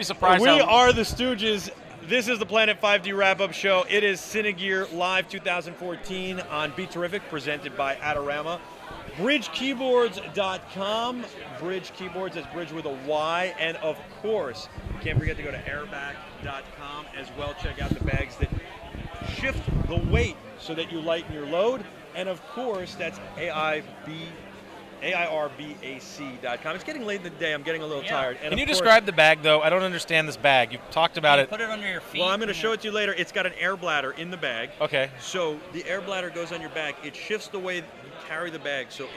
surprised. We are the Stooges. This is the Planet 5D wrap-up show. It is Cinegear Live 2014 on BeTerrific, presented by Adorama. BridgeKeyboards.com. Bridge Keyboards, that's bridge with a Y. And of course, can't forget to go to airbag.com as well. Check out the bags that shift the weight so that you lighten your load. And of course, that's AIRBAC.com. It's getting late in the day. I'm getting a little tired. And Can you describe the bag, though? I don't understand this bag. You've talked about it. Put it under your feet. Well, I'm going to show it to you later. It's got an air bladder in the bag. Okay. So the air bladder goes on your back. It shifts the way you carry the bag, so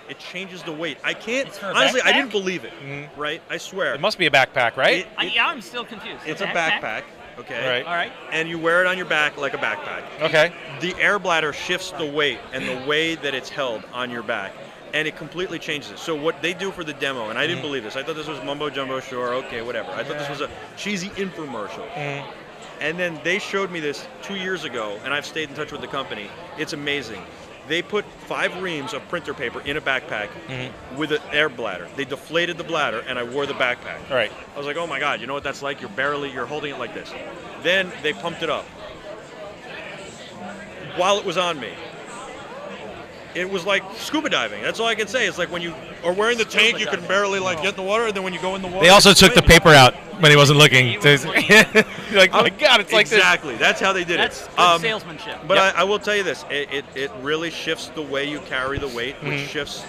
it changes the weight. I can't, honestly, I didn't believe it, right? I swear. It must be a backpack, right? Yeah, I'm still confused. It's a backpack. Okay. Right. All right. And you wear it on your back like a backpack. Okay. The air bladder shifts the weight and the way that it's held on your back. And it completely changes it. So what they do for the demo, and I didn't believe this. I thought this was mumbo jumbo, sure, okay, whatever. I thought this was a cheesy infomercial. And then they showed me this 2 years ago, and I've stayed in touch with the company. It's amazing. They put 5 reams of printer paper in a backpack with an air bladder. They deflated the bladder, and I wore the backpack. Right. I was like, oh my God, you know what that's like? You're holding it like this. Then they pumped it up. While it was on me, it was like scuba diving. That's all I can say. It's like when you are wearing the tank, you can barely get in the water, and then when you go in the water... They also took the paper out when he wasn't looking. You're like, oh my God, it's like this. Exactly. That's how they did That's it. good salesmanship. But I will tell you this. It really shifts the way you carry the weight, which shifts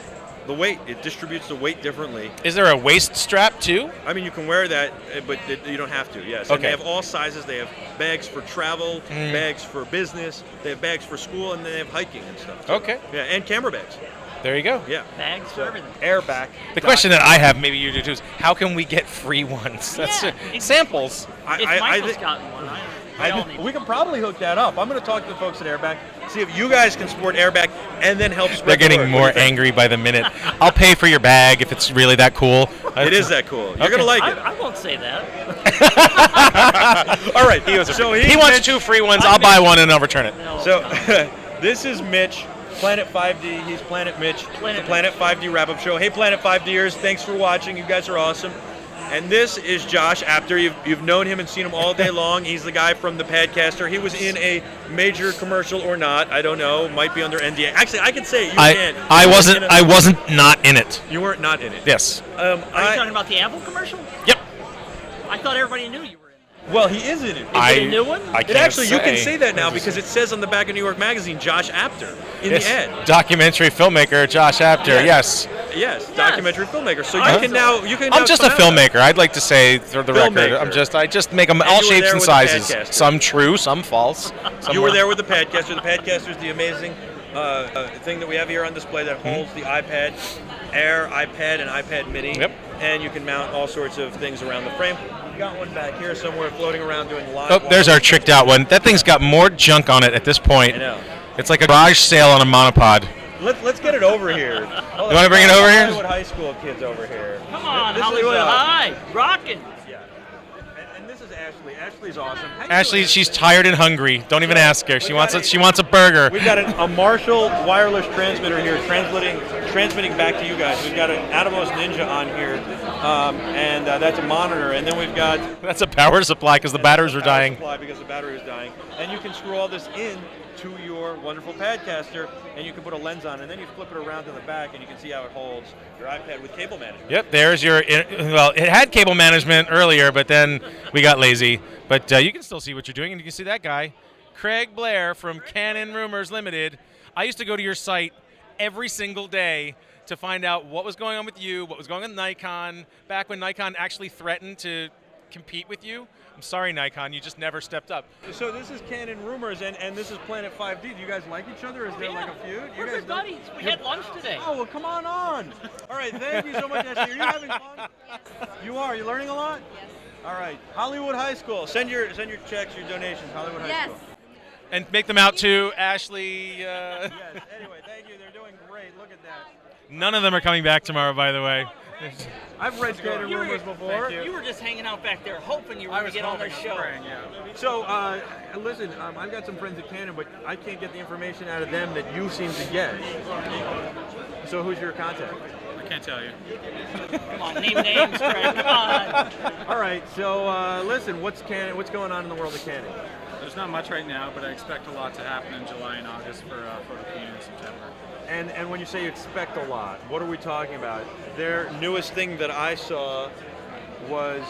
the weight. It distributes the weight differently. Is there a waist strap, too? I mean, you can wear that, but you don't have to, yes. Okay. And they have all sizes. They have bags for travel, bags for business. They have bags for school, and they have hiking and stuff. Too. Okay. Yeah, and camera bags. There you go. Yeah. Bags for everything. Airbag. The question that I have, maybe you do too, is how can we get free ones? That's samples. If Michael's gotten one, we all need we can probably hook that up. I'm going to talk to the folks at Airbag, see if you guys can sport Airbag, and then help spread They're the getting word. more angry by the minute. I'll pay for your bag if it's really that cool. It is that cool. You're going to like it. I won't say that. All right. He He wants 2 free ones. I'll buy one and I'll return it. No, So this is Mitch, Planet 5D. He's Planet Mitch. Planet the Planet 5D wrap-up show. Hey, Planet 5Ders, thanks for watching. You guys are awesome. And this is Josh Apter. You've known him and seen him all day long. He's the guy from the Padcaster. He was in a major commercial or not. I don't know. Might be under NDA. Actually, I can say it. You can't. I wasn't not in it. You weren't not in it. Yes. Are you talking about the Apple commercial? Yep. I thought everybody knew you were in it. Well, he is in it. Is it a new one? I can't Actually, you can say. say that now because it says on the back of New York Magazine, Josh Apter in the ad. Documentary filmmaker Josh Apter. Yes. Yes, documentary filmmaker. So you can now I'm just a come out. filmmaker. I'd like to say for the record. Filmmaker. I just make them And all you were shapes there and with the sizes. Padcaster. Some true, some false. You were there with the Padcaster. The Padcaster is the amazing thing that we have here on display that holds the iPad Air, iPad, and iPad Mini. Yep. And you can mount all sorts of things around the frame. We got one back here somewhere floating around doing live. Oh, there's our tricked out one. That thing's got more junk on it at this point. I know. It's like a garage sale on a monopod. Let's get it over here. You wanna bring it over here? Hollywood High School kids over here. Come on, This is, Hollywood High. Rockin'. Yeah. And this is Ashley. Ashley's awesome. How you Ashley, doing? she's tired and hungry. Don't even ask her. She wants a burger. We've got a Marshall wireless transmitter here transmitting back to you guys. We've got an Atomos Ninja on here, and that's a monitor. And then we've got That's a power supply because the batteries were power dying. supply because the battery was dying. And you can screw all this in to your wonderful Padcaster, and you can put a lens on, and then you flip it around to the back, and you can see how it holds your iPad with cable management. Yep, there's your. Well, it had cable management earlier, but then we got lazy. But you can still see what you're doing, and you can see that guy, Craig Blair from Canon Rumors Limited. I used to go to your site every single day to find out what was going on with you, what was going on with Nikon, back when Nikon actually threatened to compete with you. I'm sorry, Nikon, you just never stepped up. So this is Canon Rumors, and this is Planet 5D. Do you guys like each other? Is there like a feud? We're good buddies. We had lunch today. Oh, well, come on. All right, thank you so much, Ashley. Are you having fun? You are. You learning a lot? Yes. All right. Hollywood High School. Send your checks, your donations. Hollywood High Yes. School. And make them out to Ashley. Yes. Anyway, thank you. They're doing great. Look at that. None of them are coming back tomorrow, by the way. I've read Canon Rumors before. You were just hanging out back there hoping you were going to get on their show. So, listen, I've got some friends at Canon, but I can't get the information out of them that you seem to get. So who's your contact? can't tell you. Come on, name names, Craig. Come on. All right. So listen, what's going on in the world of canning? There's not much right now, but I expect a lot to happen in July and August for Cine in September. And when you say you expect a lot, what are we talking about? Their newest thing that I saw was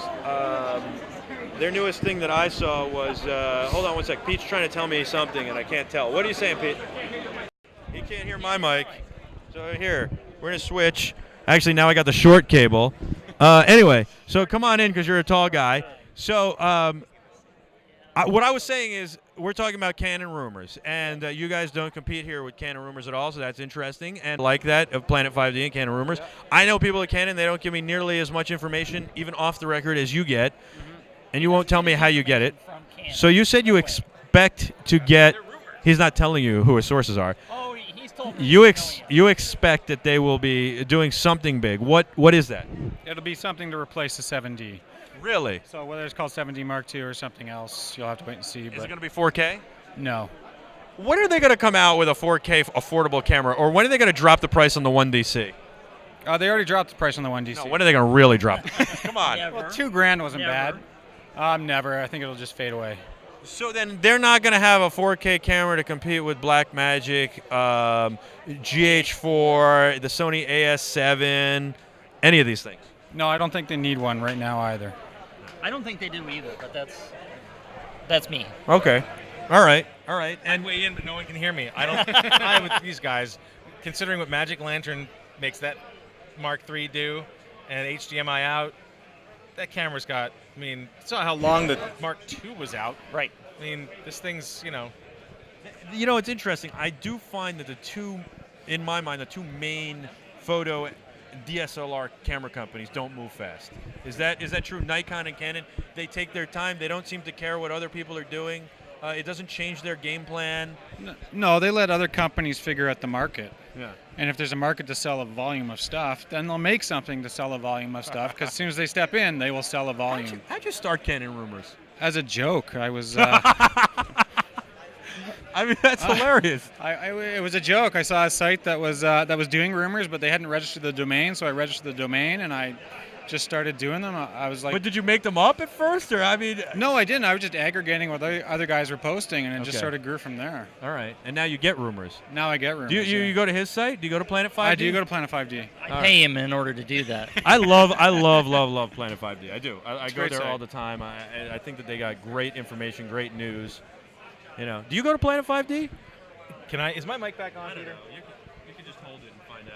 hold on one sec. Pete's trying to tell me something and I can't tell. What are you saying, Pete? He can't hear my mic. So here, we're gonna switch. Actually, now I got the short cable. Anyway, so come on in because you're a tall guy. So what I was saying is we're talking about Canon rumors, and you guys don't compete here with Canon rumors at all, so that's interesting. And like that of Planet 5D and Canon rumors, I know people at Canon, they don't give me nearly as much information, even off the record, as you get, and you won't tell me how you get it. So you said you expect to get. He's not telling you who his sources are. Oh, he's told me. You expect that they will be doing something big. What is that? It'll be something to replace the 7D. Really? So whether it's called 7D Mark II or something else, you'll have to wait and see. Is But it going to be 4K? no. When are they going to come out with a 4K affordable camera, or when are they going to drop the price on the 1DC? They already dropped the price on the 1DC. No, when are they going to really drop it? Come on. Never. Well, $2,000 wasn't Never. bad. Never. I think it'll just fade away. So then they're not going to have a 4K camera to compete with Blackmagic, GH4, the Sony AS7, any of these things. No, I don't think they need one right now either. I don't think they do either, but that's me. Okay. All right. And weigh in, but no one can hear me. I don't. I with these guys, considering what Magic Lantern makes that Mark III do, and HDMI out, that camera's got. I mean, saw how long the Mark II was out. Right. I mean, this thing's, You know, it's interesting. I do find that in my mind, the two main photo DSLR camera companies don't move fast. Is that true? Nikon and Canon, they take their time. They don't seem to care what other people are doing. It doesn't change their game plan. No, they let other companies figure out the market. Yeah. And if there's a market to sell a volume of stuff, then they'll make something to sell a volume of stuff, because as soon as they step in, they will sell a volume. How'd you start Canon rumors? As a joke, I was... I mean, that's hilarious. It was a joke. I saw a site that was doing rumors, but they hadn't registered the domain, so I registered the domain, and I just started doing them. I was like... But did you make them up at first, or I mean... No, I didn't. I was just aggregating what other guys were posting, and it just Okay. sort of grew from there. All right, and now you get rumors. Now I get rumors. Do you yeah. go to his site? Do you go to Planet 5D? I do go to Planet 5D. I pay him in order to do that. I love Planet 5D. I do. I It's a go great there site. all the time. I think that they got great information, great news. You know, do you go to Planet 5D? can I? Is my mic back on, Peter? You can just hold it and find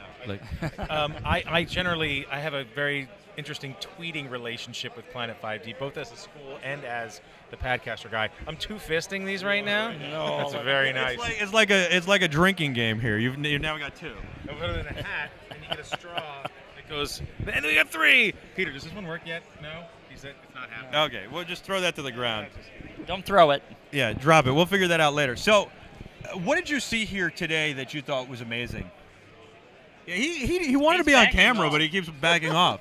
out. I generally have a very interesting tweeting relationship with Planet 5D, both as a school and as the Padcaster guy. I'm two-fisting these right now. No. That's very nice. It's like a drinking game here. You've now got two. I put it in a hat, and you get a straw that goes, and then we got three. Peter, does this one work yet? No? He said it's not happening. Okay, we'll just throw that to the ground. Don't throw it. Yeah, drop it. We'll figure that out later. So, what did you see here today that you thought was amazing? Yeah, he wanted to He's be on backing camera, off. but he keeps backing off.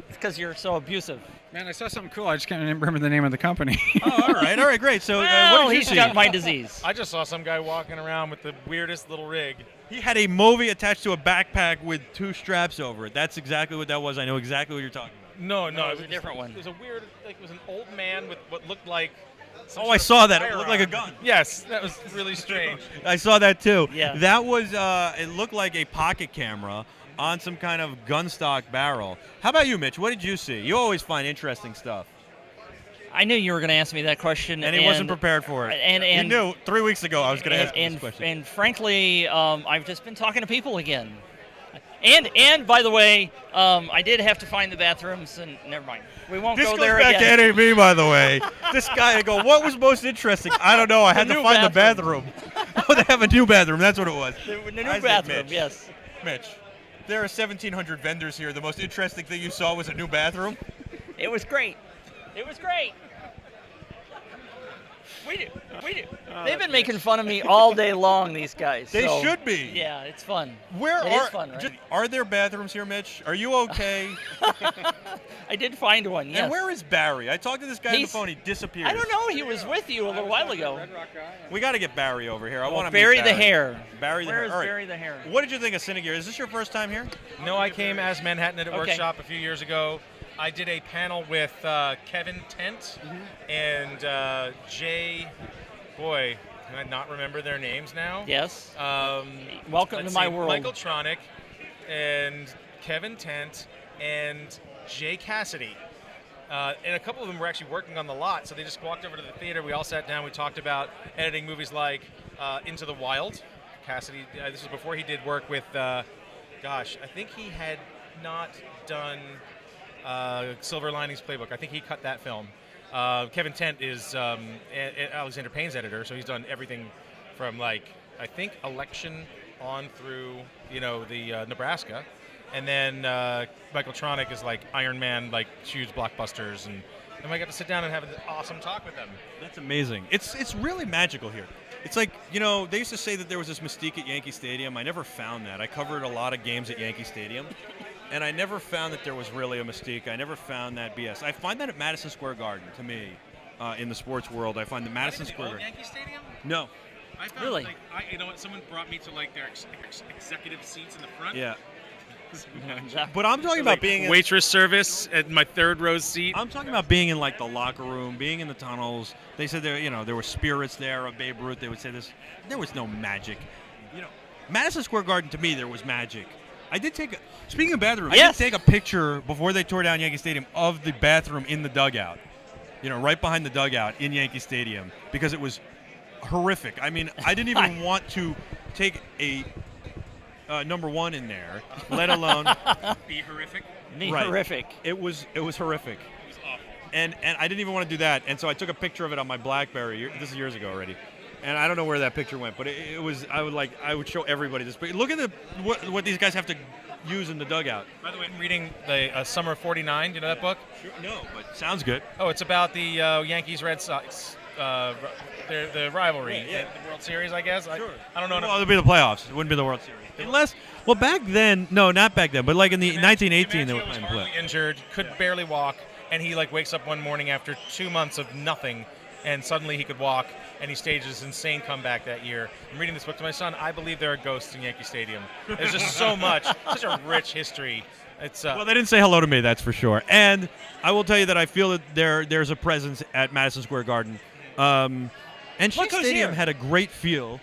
It's because you're so abusive. Man, I saw something cool. I just can't remember the name of the company. Oh, all right, great. So, Well, what did you he's see? got my disease. I just saw some guy walking around with the weirdest little rig. He had a Movi attached to a backpack with two straps over it. That's exactly what that was. I know exactly what you're talking about. No, it was a different one. It was a weird, like, it was an old man with what looked like. Oh, I saw that. It looked like a gun. Yes, that was really strange. I saw that too. Yeah. That was, it looked like a pocket camera on some kind of gun stock barrel. How about you, Mitch? What did you see? You always find interesting stuff. I knew you were going to ask me that question. And he wasn't prepared for it. And he knew 3 weeks ago I was going to ask you this question. And frankly, I've just been talking to people again. And by the way, I did have to find the bathrooms, and never mind. We won't This go goes there back again. to NAB, by the way. This guy, I go, what was most interesting? I don't know. I had to new find the bathroom. Oh, they have a new bathroom. That's what it was. The new I said bathroom, Mitch. yes. Mitch, there are 1,700 vendors here. The most interesting thing you saw was a new bathroom? It was great. It was great. We do. They've been making fun of me all day long, these guys. They so, should be. Yeah, it's fun. Where It are is fun, right? are there bathrooms here, Mitch? Are you okay? I did find one, yes. And where is Barry? I talked to this guy on the He's- phone. He disappeared. I don't know. He was with you a little while ago. We got to get Barry over here. I want to Barry meet the Barry. Hare. Barry the Where Hare. is All right. Barry the Hare? What did you think of Cine Gear? Is this your first time here? No, I came as Manhattan at a Okay. workshop a few years ago. I did a panel with Kevin Tent and Jay. Boy, can I not remember their names now? Yes. Welcome to my world. Michael Tronick and Kevin Tent and Jay Cassidy. And a couple of them were actually working on the lot, so they just walked over to the theater. We all sat down. We talked about editing movies like Into the Wild. Cassidy, this was before he did work with, I think he had not done Silver Linings Playbook. I think he cut that film. Kevin Tent is Alexander Payne's editor, so he's done everything from I think Election on through the Nebraska, and then Michael Tronick is Iron Man, huge blockbusters, and I got to sit down and have an awesome talk with them. That's amazing. It's really magical here. It's they used to say that there was this mystique at Yankee Stadium. I never found that. I covered a lot of games at Yankee Stadium, and I never found that there was really a mystique. I never found that BS. I find that at Madison Square Garden, to me, in the sports world. I find the Madison Square Garden. Yankee Stadium? No. I found, Really? Someone brought me to their executive seats in the front. Yeah. But I'm talking about being in, waitress service at my third row seat. I'm talking about being in the locker room, being in the tunnels. They said there were spirits there of Babe Ruth. They would say this. There was no magic. Madison Square Garden, to me, there was magic. I did speaking of bathroom, Yes. I did take a picture before they tore down Yankee Stadium of the bathroom in the dugout. Right behind the dugout in Yankee Stadium, because it was horrific. I mean, I didn't even want to take a number one in there, let alone Be horrific. Right. Horrific. It was horrific. It was awful. And I didn't even want to do that, and so I took a picture of it on my BlackBerry. This is years ago already, and I don't know where that picture went, but it was. I would show everybody this. Look at what these guys have to use in the dugout. By the way, I'm reading the Summer of '49. Do you know that book? Sure, no, but sounds good. Oh, it's about the Yankees-Red Sox, the rivalry, Yeah. the World Series, I guess. Sure. I don't know. Well, it'd be the playoffs. It wouldn't be the World Series. Unless, back then, no, not back then, but in the 1918, they were DiMaggio was playing hardly play. injured, could barely walk, and he wakes up one morning after 2 months of nothing, and suddenly he could walk, and he staged this insane comeback that year. I'm reading this book to my son. I believe there are ghosts in Yankee Stadium. There's just so much, such a rich history. It's Well, they didn't say hello to me, that's for sure. And I will tell you that I feel that there's a presence at Madison Square Garden. And Shea Look who's Stadium here. had a great feel.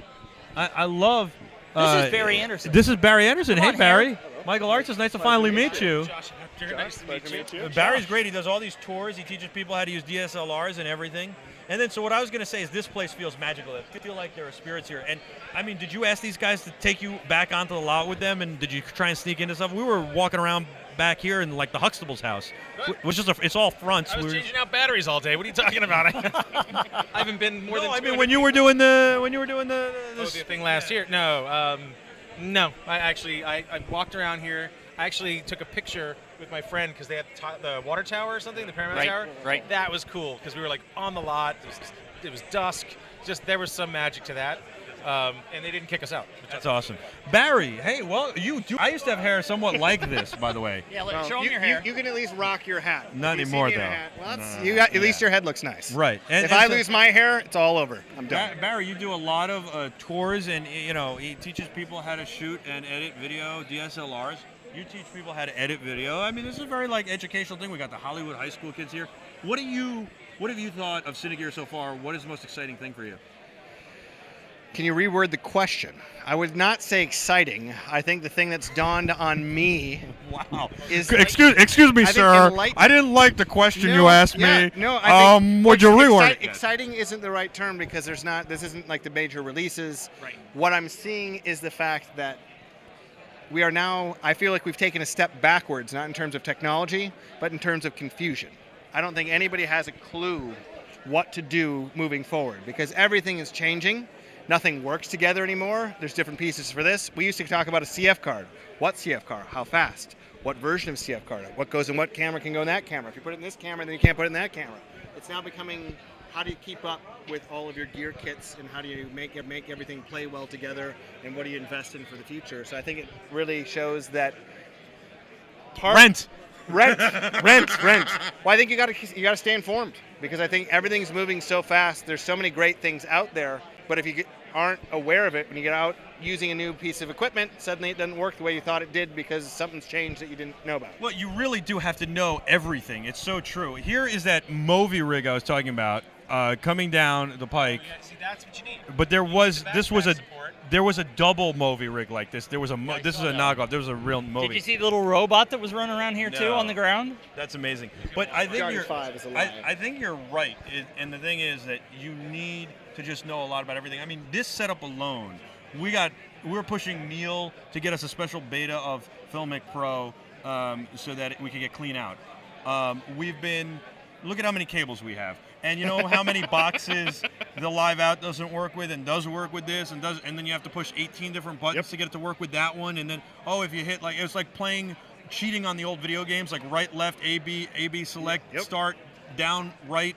I love. This is Barry Anderson. This is Barry Anderson. Come Hey, on, Barry. Harry. Michael Arts, it's nice to finally meet you. Josh, nice to meet you. Barry's great. He does all these tours. He teaches people how to use DSLRs and everything. And then, so what I was going to say is this place feels magical. I feel like there are spirits here. And, I mean, did you ask these guys to take you back onto the lot with them? And did you try and sneak into stuff? We were walking around back here in, the Huxtable's house, which is it's all fronts. I was We were- changing out batteries all day. What are you talking about? I haven't been more No, than. I mean 200 when you were doing the Oh, the thing last year? No, no. I walked around here. I actually took a picture with my friend because they had the water tower or something, the Paramount Right, Tower. right. That was cool because we were on the lot. It was dusk. Just there was some magic to that, and they didn't kick us out. That's awesome. Barry, hey, well, you do. I used to have hair somewhat like this, by the way. Yeah, Well, show him you, your hair. You can at least rock your hat. Not If you see anymore, me in a though. hat, well, that's, No, you got, at yeah. least your head looks nice. Right. And, If I lose my hair, it's all over. I'm done. Barry, you do a lot of tours, and he teaches people how to shoot and edit video, DSLRs. You teach people how to edit video. I mean, this is a very educational thing. We got the Hollywood high school kids here. What have you thought of Cine Gear so far? What is the most exciting thing for you? Can you reword the question? I would not say exciting. I think the thing that's dawned on me Wow. is Excuse me, I think sir. enlighten- I didn't like the question No, you asked yeah, me. No, I think would you reword it? Exciting isn't the right term because this isn't like the major releases. Right. What I'm seeing is the fact that we are now, I feel like we've taken a step backwards, not in terms of technology, but in terms of confusion. I don't think anybody has a clue what to do moving forward because everything is changing. Nothing works together anymore. There's different pieces for this. We used to talk about a CF card. What CF card? How fast? What version of CF card? What goes in what camera can go in that camera? If you put it in this camera, then you can't put it in that camera. It's now becoming how do you keep up with all of your gear kits, and how do you make everything play well together, and what do you invest in for the future? So I think it really shows that Rent. Rent. Well, I think you got to stay informed, because I think everything's moving so fast. There's so many great things out there, but if you aren't aware of it when you get out using a new piece of equipment, suddenly it doesn't work the way you thought it did because something's changed that you didn't know about. Well, you really do have to know everything. It's so true. Here is that Movi rig I was talking about coming down the pike. Yeah, see, that's what you need. But there was a double Movi rig like this. This is a knockoff. There was a real Movi. Did you see the little robot that was running around here too No. on the ground? That's amazing. But I think Charge you're 5 is alive. I think you're right. And the thing is that you need to just know a lot about everything. I mean, this setup alone, we're pushing Neil to get us a special beta of Filmic Pro so that we can get clean out. Look at how many cables we have. And you know how many boxes the live out doesn't work with and does work with this and then you have to push 18 different buttons to get it to work with that one, and then if you hit, like, it's like cheating on the old video games, like right, left, A, B, select, start, down, right,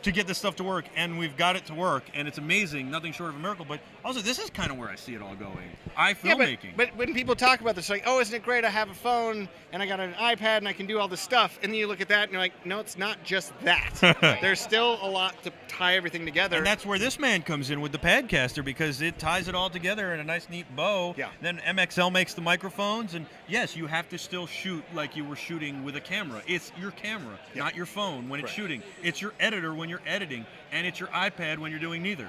to get this stuff to work, and we've got it to work, and it's amazing, nothing short of a miracle. But also, this is kind of where I see it all going. Filmmaking. But when people talk about this, like, oh, isn't it great? I have a phone and I got an iPad and I can do all this stuff. And then you look at that and you're like, no, it's not just that. There's still a lot to tie everything together. And that's where this man comes in with the Padcaster, because it ties it all together in a nice, neat bow. Yeah. Then MXL makes the microphones, and yes, you have to still shoot like you were shooting with a camera. It's your camera, not your phone when it's shooting. It's your editor when you're editing, and it's your iPad when you're doing neither.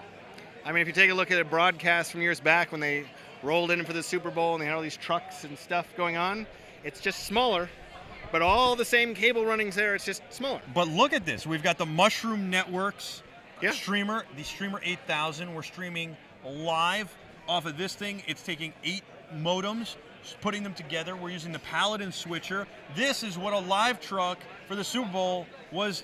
I mean, if you take a look at a broadcast from years back when they rolled in for the Super Bowl and they had all these trucks and stuff going on, it's just smaller, but all the same cable runnings there, it's just smaller. But look at this. We've got the Mushroom Networks streamer, the Streamer 8000. We're streaming live off of this thing. It's taking 8 modems, putting them together. We're using the Paladin switcher. This is what a live truck for the Super Bowl was.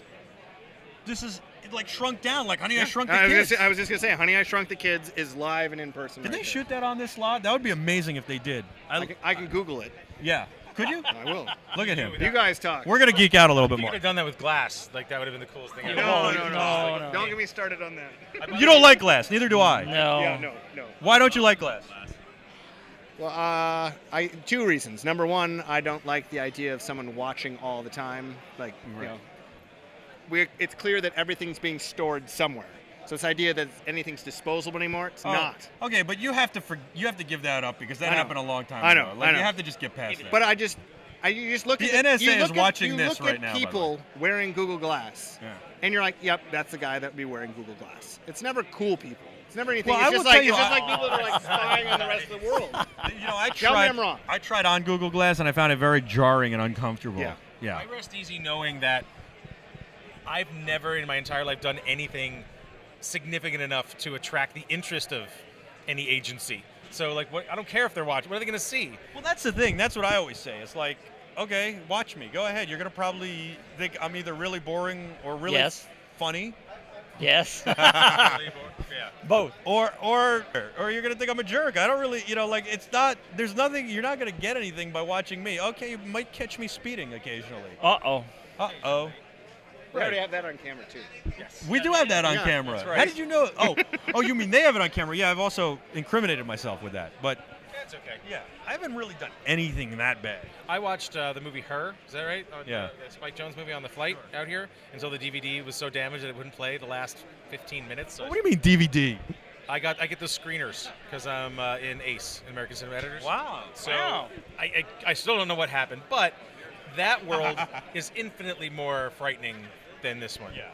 This is like shrunk down, like Honey, I Shrunk the Kids. I was just going to say, Honey, I Shrunk the Kids is live and in person. Did they shoot that on this lot? That would be amazing if they did. I can Google it. Yeah. Could you? I will. Look at him. You guys talk. We're going to geek out a little bit You more. could have done that with glass. Like, that would have been the coolest thing ever. No. Don't get me started on that. You don't like glass. Neither do I. No. Yeah, no. Why don't you like glass? Well, two reasons. Number one, I don't like the idea of someone watching all the time. Like, it's clear that everything's being stored somewhere. So this idea that anything's disposable anymore, it's not. Okay, but you have to give that up, because that happened a long time I ago. know. Like, you have to just get past that. But you just look The at NSA is watching you this look right at now, by the people wearing Google Glass, Yeah. and you're like, yep, that's the guy that would be wearing Google Glass. It's never cool people. It's never anything. Well, it's I just will tell you, it's just like people that are like spying on the rest of the world. Tell me I'm wrong. I tried on Google Glass, and I found it very jarring and uncomfortable. Yeah. I rest easy knowing that I've never in my entire life done anything significant enough to attract the interest of any agency. So, like, I don't care if they're watching. What are they going to see? Well, that's the thing. That's what I always say. It's like, okay, watch me. Go ahead. You're going to probably think I'm either really boring or really funny. Yes. Yeah. Both. Or you're going to think I'm a jerk. I don't really, it's not, there's nothing, you're not going to get anything by watching me. Okay, you might catch me speeding occasionally. Uh-oh. We already have that on camera too. Yes. We do have that on camera. that's right. How did you know? Oh, you mean they have it on camera? Yeah, I've also incriminated myself with that. But That's okay. yeah, I haven't really done anything that bad. I watched the movie Her. Is that right? Yeah. The Spike Jonze movie on the flight out here until the DVD was so damaged that it wouldn't play the last 15 minutes. So What do you mean DVD? I get the screeners because I'm in ACE, American Cinema Editors. Wow. So Wow. I still don't know what happened, but that world is infinitely more frightening than this one. Yeah.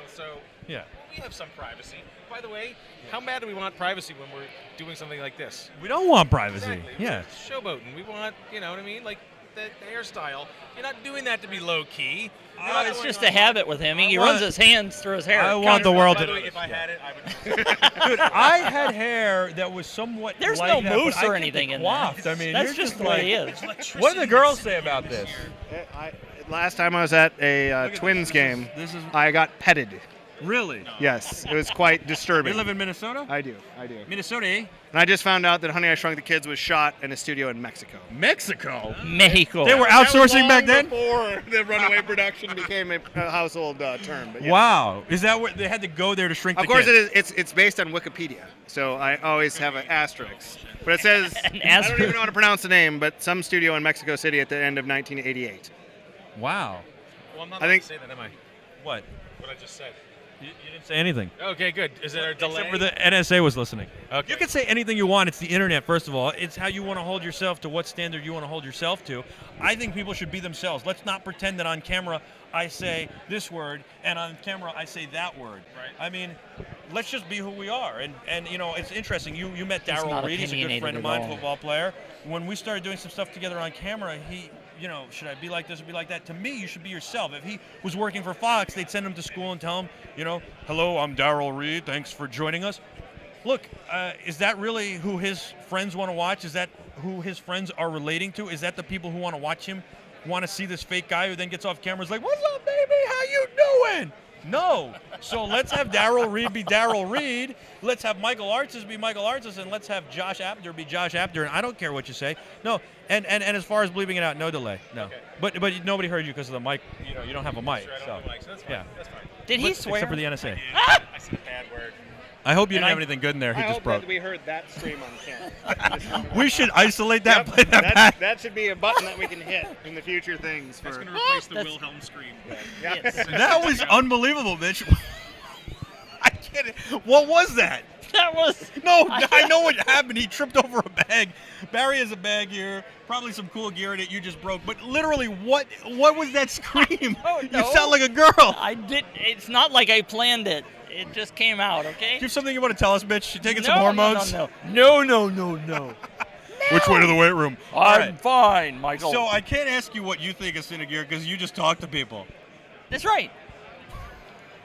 So Yeah. we have some privacy. By the way, how bad do we want privacy when we're doing something like this? We don't want privacy. Exactly. Yeah. We're showboating. We want, you know what I mean? Like the hairstyle. You're not doing that to be low key. It's just a habit with him. He runs his hands through his hair. I want the world By to the know way, if this. I had it, I would. Dude, I had hair that was somewhat There's like no that, mousse but I or kept anything it in there. coiffed. I mean, That's you're just the way he is. What do the girls say about this? Last time I was at a Twins game, This is I got petted. Really? Yes, it was quite disturbing. You live in Minnesota? I do. Minnesota, eh? And I just found out that Honey, I Shrunk the Kids was shot in a studio in Mexico. Mexico? Mexico. They were That was outsourcing long back then? before the runaway production became a household term. But yeah. Wow. Is that what they had to go there to shrink Of the course, kids? it is. It's based on Wikipedia, so I always have an asterisk. But it says An I don't asterisk. even know how to pronounce the name, but some studio in Mexico City at the end of 1988. Wow. Well, I'm not I think- to say that, am I? What? What I just said. You didn't say anything. Okay, good. Is there a delay? Except for the NSA was listening. Okay. You can say anything you want. It's the internet, first of all. It's how you want to hold yourself to what standard you want to hold yourself to. I think people should be themselves. Let's not pretend that on camera I say this word and on camera I say that word. Right. I mean, let's just be who we are. And you know, it's interesting. You met He's Darryl not Reed. He's a good opinionated friend of at mine, all. football player. When we started doing some stuff together on camera, he, you know, should I be like this or be like that? To me, you should be yourself. If he was working for Fox, they'd send him to school and tell him, you know, hello, I'm Darryl Reed. Thanks for joining us. Look, is that really who his friends want to watch? Is that who his friends are relating to? Is that the people who want to watch him, want to see this fake guy who then gets off camera and is like, what's up, baby? How you doing? No. So let's have Darryl Reed be Darryl Reed. Let's have Michael Artsis be Michael Artsis, and let's have Josh Apter be Josh Apter. And I don't care what you say. No. And as far as bleeping it out, no delay. No. Okay. But nobody heard you because of the mic. You know, you don't have a mic. Sure, I don't So have a mic, so that's fine. yeah. That's fine. Did he But- swear? Except for the NSA. I said a bad word. I hope you And didn't have I- anything good in there. He I just hope broke. that we heard that scream on camera. We should isolate that. Yep, Play that back. that should be a button that we can hit in the future things. That's For, going to replace the That's- Wilhelm scream. yeah. Yes. That was unbelievable, Mitch. I can't. What was that? That was. No, I know what happened. He tripped over a bag. Barry has a bag here, probably some cool gear in it. You just broke. But literally, what was that scream? don't You know. sound like a girl. I did. It's not like I planned it. It just came out. Okay. Do you have something you want to tell us, Mitch? You taking no, some hormones? No. Which way to the weight room? All I'm right. fine, Michael. So I can't ask you what you think of Cine Gear because you just talk to people. That's right.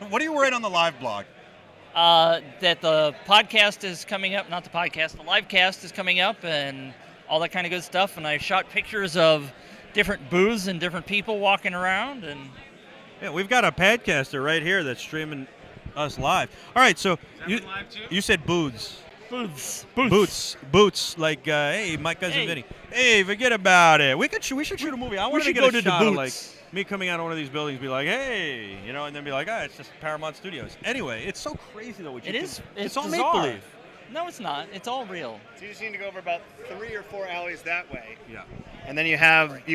What are you wearing on the live blog? That the podcast is coming up, not the podcast, the live cast is coming up, and all that kind of good stuff. And I shot pictures of different booths and different people walking around. And Yeah, we've got a podcaster right here that's streaming us live. All right, so you, live too? you said booths. booths. Boots. Like, hey, my cousin Hey. Vinny. Hey, forget about it. We should shoot a movie. I want to should get go a to the shot of, like, Boots. me coming out of one of these buildings, be like, hey, you know, and then be like, it's just Paramount Studios. Anyway, it's so crazy though. What you It is. can- It's all bizarre. make believe. No, it's not. It's all real. So you just need to go over about 3 or 4 alleys that way. Yeah. And then you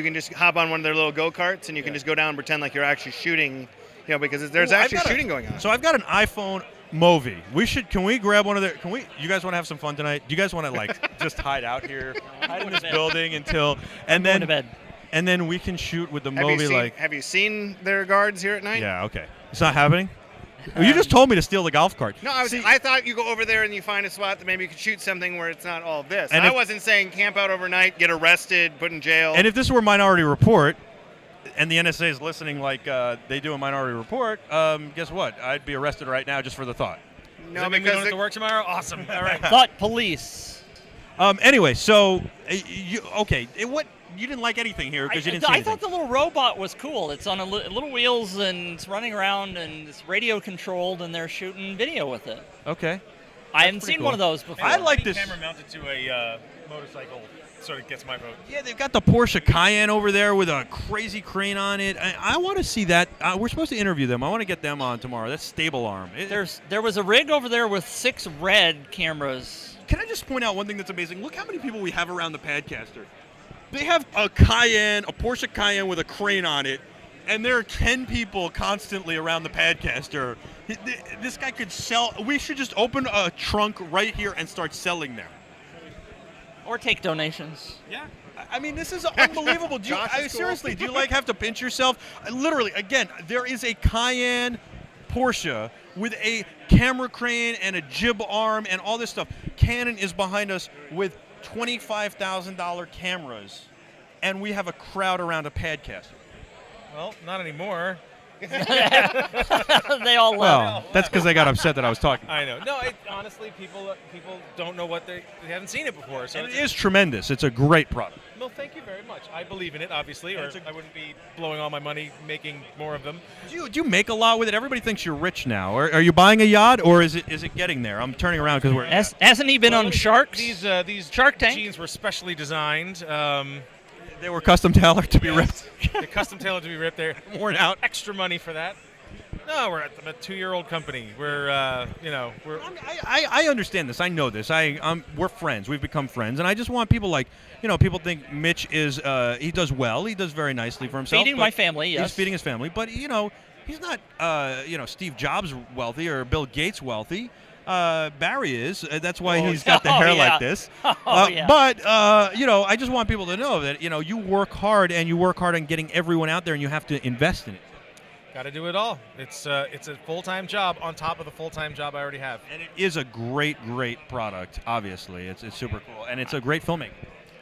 can just hop on one of their little go-karts and you can just go down and pretend like you're actually shooting, you know, because there's Ooh, I've actually got a- shooting going on. So I've got an iPhone Movi. Can we grab one of their? You guys want to have some fun tonight? Do you guys want to like just hide out here, hide in going this to bed. building until, and Going then to bed. and then we can shoot with the have, you Movi seen, like. have you seen their guards here at night? Yeah, okay. It's not happening? Well, you just told me to steal the golf cart. No, See, I thought you go over there and you find a spot that maybe you could shoot something where it's not all this. And I if- wasn't saying camp out overnight, get arrested, put in jail. and if this were Minority Report, and the NSA is listening like they do a Minority Report, guess what? I'd be arrested right now just for the thought. Does no, that mean we because don't have to work tomorrow? Awesome. All right. Thought police. Anyway, so, what you didn't like anything here because you didn't see I anything. thought the little robot was cool. It's on little wheels and it's running around and it's radio controlled and they're shooting video with it. Okay. I haven't pretty seen cool. one of those before. I like Any this. camera mounted to a motorcycle sort of gets my vote. Yeah, they've got the Porsche Cayenne over there with a crazy crane on it. I want to see that. We're supposed to interview them. I want to get them on tomorrow. That's Stable Arm. There was a rig over there with 6 red cameras. Can I just point out one thing that's amazing? Look how many people we have around the Padcaster. They have a Cayenne, a Porsche Cayenne with a crane on it, and there are 10 people constantly around the Padcaster. This guy could sell. We should just open a trunk right here and start selling them. Or take donations. Yeah. I mean, this is unbelievable. Josh is cool. Seriously, do you like have to pinch yourself? Literally, again, there is a Cayenne Porsche with a camera crane and a jib arm and all this stuff. Canon is behind us with $25,000 cameras, and we have a crowd around a Padcaster. Well, not anymore. They all left. Well, that's because they got upset that I was talking. I know. No, honestly, people don't know what they haven't seen it before. So And it is tremendous. It's a great product. Well, thank you very much. I believe in it, obviously, or I wouldn't be blowing all my money making more of them. Do you make a lot with it? Everybody thinks you're rich now. Are you buying a yacht, or is it getting there? I'm turning around because we're. Hasn't he been on Sharks? These Shark Tank? jeans were specially designed. They were custom tailored to be ripped. They're custom tailored to be ripped. They're Worn out. extra money for that. No, we're a 2-year-old company. We're we're. I understand this. I know this. We're friends. We've become friends, and I just want people people think Mitch is he does well. He does very nicely for himself. Feeding my family, yes. He's feeding his family, but he's not Steve Jobs wealthy or Bill Gates wealthy. Barry is. That's why he's got the hair like this. Yeah. But I just want people to know that you work hard, and you work hard on getting everyone out there, and you have to invest in it. Got to do it all. It's a full-time job on top of the full-time job I already have. And it is a great product. Obviously, it's super cool, and it's a great filmmaking.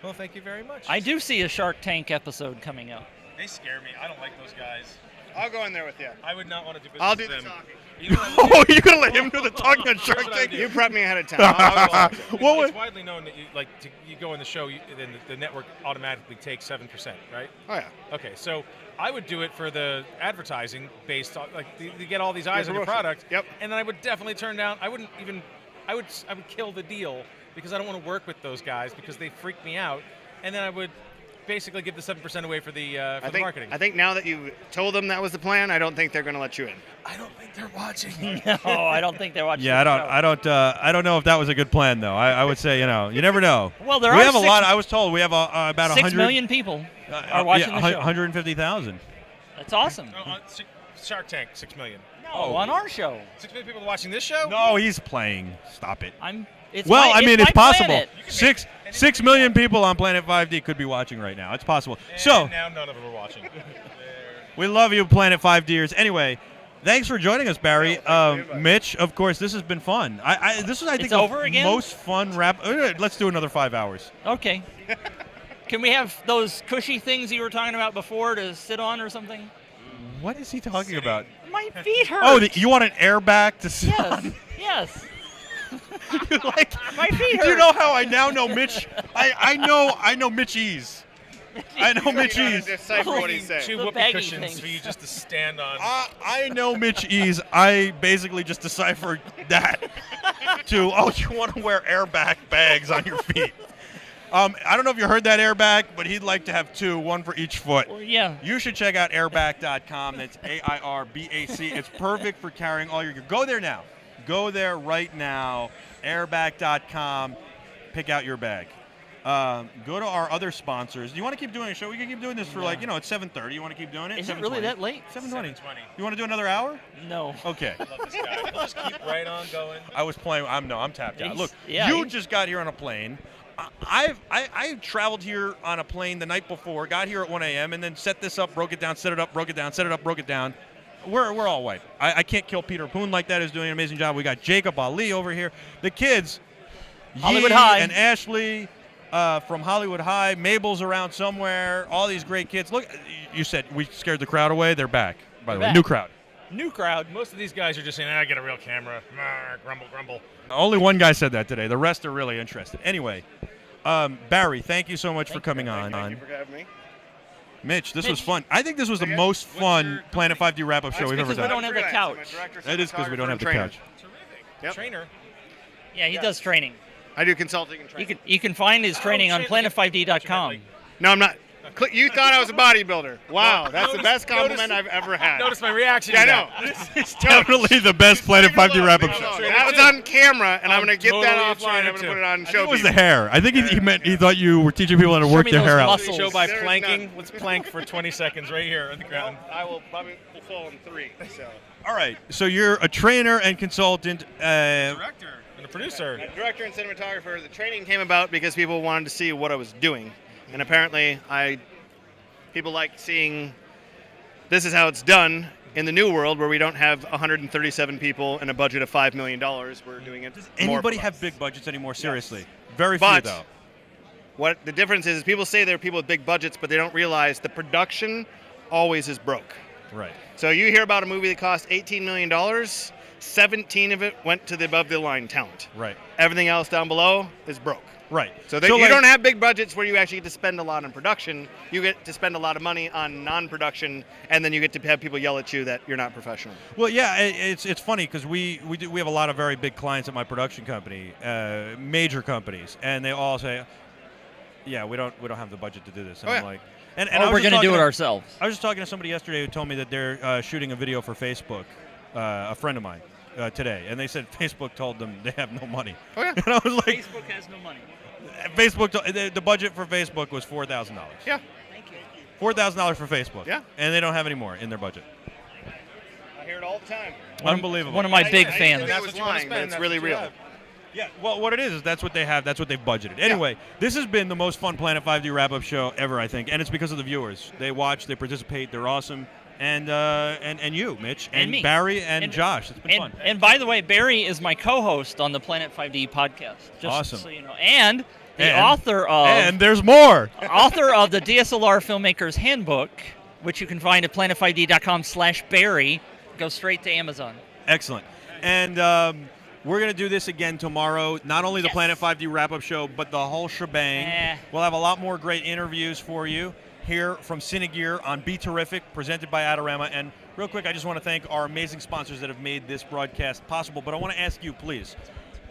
Well, thank you very much. I do see a Shark Tank episode coming up. They scare me. I don't like those guys. I'll go in there with you. I would not want to do business I'll do with the them. talking. You know what I would do? You're gonna let him do the talking on Shark Here's what I Tank? would do. You prepped me ahead of time. It's widely known that you go in the show, then the network automatically takes 7%, right? Oh yeah. Okay, so I would do it for the advertising based on to get all these eyes on your promotion. product. Yep. And then I would definitely turn down. I would kill the deal because I don't want to work with those guys because they freak me out. And then I would basically give the 7% away for the marketing. I think now that you told them that was the plan, I don't think they're going to let you in. I don't think they're watching. No, I don't think they're watching. Yeah, the show. I don't know if that was a good plan though. I would say you never know. Well, we have a lot. I was told we have about 6 100 million people are watching the show. 150,000. That's awesome. On Shark Tank, 6 million. No, on our show. 6 million people watching this show? No, he's playing. Stop it. It's it's possible. Planet. 6 million people on Planet 5D could be watching right now. It's possible. And so now none of them are watching. we love you, Planet 5Ders. Anyway, thanks for joining us, Barry. Mitch, of course, this has been fun. This is, I think, It's over again? most fun wrap. Let's do another 5 hours. Okay. Can we have those cushy things you were talking about before to sit on or something? What is he talking about? My feet hurt. Oh, you want an airbag to sit on? Yes. My feet hurt. Do you know how I now know Mitch? I know Mitch Ease. I know Mitch Ease. Decipher what he's saying. Two The whoopee baggy cushions things. for you just to stand on. I know Mitch Ease. I basically just deciphered that to, you want to wear airbag bags on your feet. I don't know if you heard that airbag, but he'd like to have 2, 1 for each foot. Well, yeah. You should check out airbac.com. That's AIRBAC. It's perfect for carrying all your gear. Go there now. Go there right now. Airbac.com. Pick out your bag. Go to our other sponsors. Do you want to keep doing a show? We can keep doing this for it's 7:30. You want to keep doing it? Is it really that late? 7:20. 7:20. You want to do another hour? No. Okay. I love this guy. He'll just keep right on going. I was playing. I'm tapped out. Look, Yeah, you he's- just got here on a plane. I traveled here on a plane the night before, got here at 1 a.m., and then set this up, broke it down, set it up, broke it down, set it up, broke it down. We're all white. I can't kill Peter Poon like that. Is doing an amazing job. We got Jacob Ali over here. The kids, Hollywood Yee High. and Ashley from Hollywood High. Mabel's around somewhere. All these great kids. Look, you said we scared the crowd away. They're back. By the way, back. new crowd. New crowd. Most of these guys are just saying, I get a real camera. Grumble, grumble. Only one guy said that today. The rest are really interested. Anyway, Barry, thank you so much for coming on. Thank you for having me. Mitch, this was fun. I think this was the most fun Planet 5D wrap-up show we've ever because we done. don't have the couch. That is because we don't have the couch. Terrific. Yep. Trainer. Yeah, he does training. I do consulting and training. You can find his training on planet5d.com. No, I'm not. You thought I was a bodybuilder. Wow, that's the best compliment I've ever had. Notice my reaction. Yeah, I to know. that. It's definitely the best Planet 5D wrap-up show. That was on camera, and I'm going to get totally that a offline. I'm going to trainer, put it on I show. think it was the hair. I think he thought you were teaching people how to work me their those hair out. muscles. Show by There's planking. none. Let's plank for 20 seconds right here on the ground. I will probably fall in 3. So. All right, so you're a trainer and consultant. Director and a producer. Director and cinematographer. The training came about because people wanted to see what I was doing, and apparently people like seeing this is how it's done in the new world where we don't have 137 people and a budget of $5 million. We're doing it. Does more anybody for have less. big budgets anymore? Seriously, very But few though. what the difference is people say there are people with big budgets, but they don't realize the production always is broke. Right. So you hear about a movie that cost $18 million, 17 of it went to the above-the-line talent. Right. Everything else down below is broke. Right. So you don't have big budgets where you actually get to spend a lot on production. You get to spend a lot of money on non-production, and then you get to have people yell at you that you're not professional. Well, yeah, it's funny because we have a lot of very big clients at my production company, major companies, and they all say, "Yeah, we don't have the budget to do this." And I'm like, and we're going to do it ourselves. I was just talking to somebody yesterday who told me that they're shooting a video for Facebook, a friend of mine, today, and they said Facebook told them they have no money. Oh yeah. And I was like, Facebook has no money. Facebook, the budget for Facebook was $4,000. Yeah. Thank you. $4,000 for Facebook. Yeah. And they don't have any more in their budget. I hear it all the time. Unbelievable. One of my big I fans. That was lying, but it's really real. Yeah, well, what it is that's what they have. That's what they've budgeted. Anyway, this has been the most fun Planet 5D wrap-up show ever, I think, and it's because of the viewers. They watch, they participate, they're awesome, and you, Mitch, and me. Barry, and Josh. It's been fun. And by the way, Barry is my co-host on the Planet 5D podcast. Just Awesome. So you know, and the author of And there's more. author of the DSLR Filmmaker's Handbook, which you can find at planet5d.com/Barry. Go straight to Amazon. Excellent. And we're going to do this again tomorrow. Not only the Yes. Planet 5D wrap-up show, but the whole shebang. We'll have a lot more great interviews for you here from Cine Gear on BeTerrific, presented by Adorama. And real quick, I just want to thank our amazing sponsors that have made this broadcast possible. But I want to ask you, please,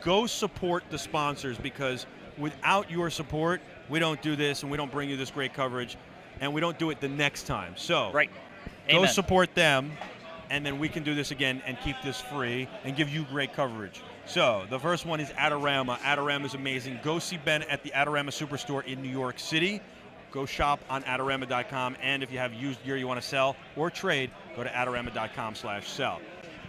go support the sponsors, because without your support, we don't do this and we don't bring you this great coverage, and we don't do it the next time. So Right. go Amen. support them, and then we can do this again and keep this free and give you great coverage. So the first one is Adorama. Adorama is amazing. Go see Ben at the Adorama Superstore in New York City. Go shop on Adorama.com, and if you have used gear you want to sell or trade, go to Adorama.com/sell.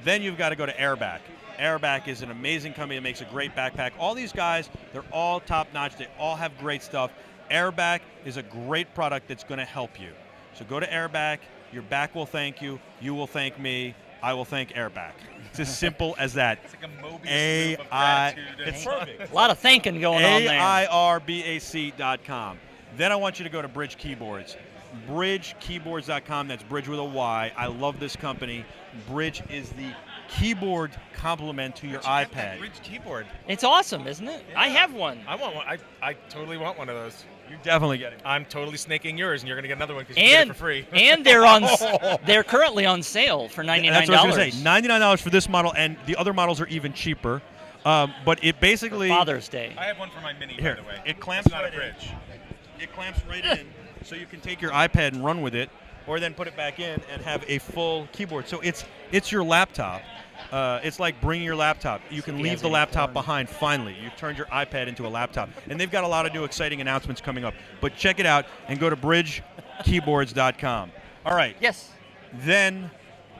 Then you've got to go to Airback. Airback is an amazing company that makes a great backpack. All these guys, they're all top-notch. They all have great stuff. Airback is a great product that's going to help you. So go to Airback. Your back will thank you. You will thank me. I will thank Airback. It's as simple as that. It's like a Mobius loop of gratitude. It's perfect. A lot of thinking going on there. AIRBAC.com. Then I want you to go to Bridge Keyboards. BridgeKeyboards.com. That's Bridge with a Y. I love this company. Bridge is the keyboard complement to your iPad. Bridge keyboard. It's awesome, isn't it? I have one. I want one. I totally want one of those. You definitely get it. I'm totally snaking yours, and you're going to get another one because you get it And for free. and they're currently on sale for $99. That's what I was going to say. $99 for this model, and the other models are even cheaper. But it basically Father's Day. I have one for my Mini, here. by the way. It clamps It's not right a bridge. It clamps right in, so you can take your iPad and run with it, or then put it back in and have a full keyboard. So it's your laptop. It's like bringing your laptop. You can leave the laptop behind. Finally, you've turned your iPad into a laptop, and they've got a lot of new exciting announcements coming up. But check it out and go to BridgeKeyboards.com. All right. Yes. Then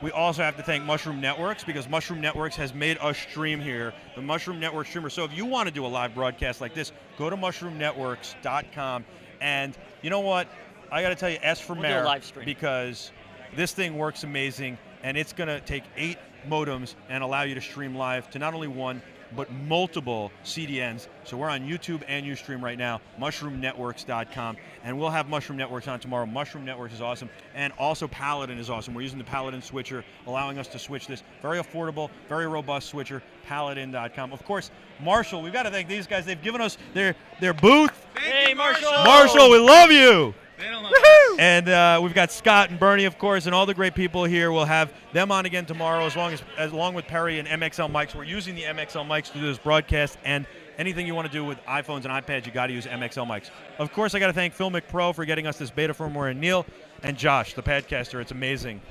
we also have to thank Mushroom Networks, because Mushroom Networks has made us stream here, the Mushroom Network streamer. So if you want to do a live broadcast like this, go to MushroomNetworks.com. And you know what? I got to tell you, S for We'll do a Mayor, live stream. because this thing works amazing, and it's going to take 8 modems and allow you to stream live to not only one, but multiple CDNs. So we're on YouTube and Ustream right now, mushroomnetworks.com, and we'll have Mushroom Networks on tomorrow. Mushroom Networks is awesome, and also Paladin is awesome. We're using the Paladin switcher, allowing us to switch this. Very affordable, very robust switcher, paladin.com. Of course, Marshall, we've got to thank these guys. They've given us their booth. Hey, Marshall. Marshall, we love you. They don't love And we've got Scott and Bernie, of course, and all the great people here. We'll have them on again tomorrow, along with Perry and MXL mics. We're using the MXL mics to do this broadcast, and anything you want to do with iPhones and iPads, you got to use MXL mics. Of course, I got to thank Filmic Pro for getting us this beta firmware, and Neil and Josh, the Padcaster. It's amazing.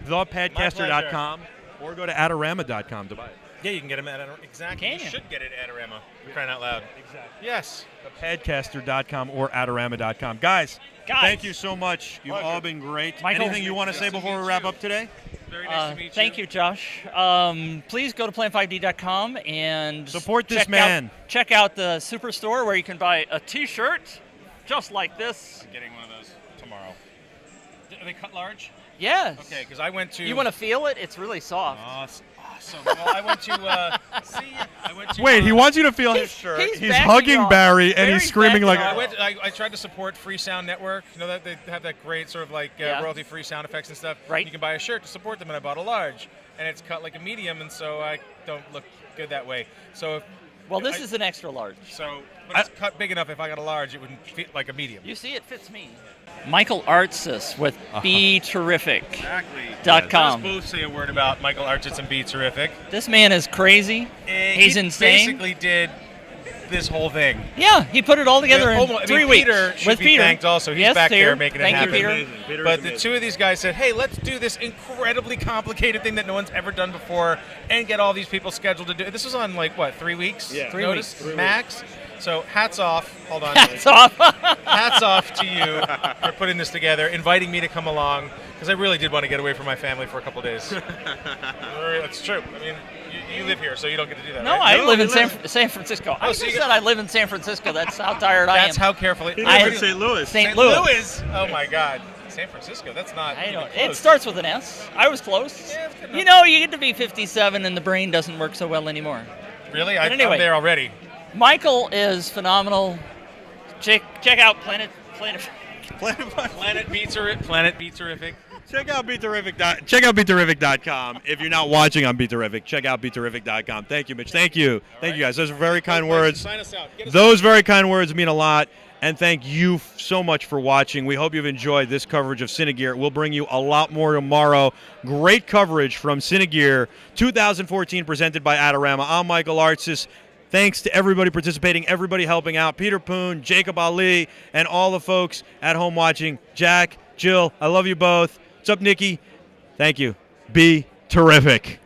ThePadcaster.com, or go to Adorama.com to buy it. Yeah, you can get them at Adorama. Exactly. Can You you? should get it at Adorama. You're crying out loud. Exactly. Yes. ThePadcaster.com or Adorama.com. Guys, thank you so much. You've all been great. Michael, Anything you want to say before we wrap up today? Very nice to meet you. Thank you, Josh. Please go to planet5d.com and Support this man. Check out the Superstore, where you can buy a T-shirt just like this. I'm getting one of those tomorrow. Are they cut large? Yes. Okay, because I went to... You want to feel it? It's really soft. Oh, awesome. Well, I went to Wait, he wants you to feel his He's- shirt. he's He's backing hugging off. Barry and he's Barry's screaming like. backing off. I tried to support Free Sound Network. You know that they have that great sort of like Yeah. royalty-free sound effects and stuff. Right. You can buy a shirt to support them, and I bought a large, and it's cut like a medium, and so I don't look good that way. So, Well, this is an extra large. but it's cut big enough. If I got a large, it wouldn't fit like a medium. You see, it fits me. Michael Artsis with BeTerrific.com. Exactly. Let's both say a word about Michael Architz and BeTerrific. This man is crazy. He's he insane. Basically, did this whole thing. Yeah, he put it all together in Almost- 3 weeks. Peter should with be Peter. thanked also. He's yes, back Peter. there making it Thank happen. you, Peter. Amazing. Peter But is the amazing. two of these guys said, hey, let's do this incredibly complicated thing that no one's ever done before and get all these people scheduled to do it. This was on, like, what, 3 weeks? Yeah. 3 notice? weeks. 3 Max? So hats off. Hold on. Hats off. Hats off to you for putting this together, inviting me to come along, because I really did want to get away from my family for a couple days. That's true. I mean, you live here, so you don't get to do that, No, right? I live in San Francisco. I so just you said I live in San Francisco. That's how tired I am. That's how carefully. He I- lives in St. Louis. St. Louis. Oh, my God. San Francisco, that's not I even know. It close. starts with an S. I was close. Yeah, it's good You enough. know, you get to be 57 and the brain doesn't work so well anymore. Really? But anyway. I'm there already. Michael is phenomenal. Check out Planet. Planet Beats Terrific. Check out BeTerrific.com. If you're not watching on BeTerrific, check out BeTerrific.com. Thank you, Mitch. Thank you. Thank you, guys. Those are very kind words. Sign us out. Get us Those very kind words mean a lot. And thank you so much for watching. We hope you've enjoyed this coverage of Cinegear. We'll bring you a lot more tomorrow. Great coverage from Cinegear 2014 presented by Adorama. I'm Michael Artsis. Thanks to everybody participating, everybody helping out. Peter Poon, Jacob Ali, and all the folks at home watching. Jack, Jill, I love you both. What's up, Nikki? Thank you. Be terrific.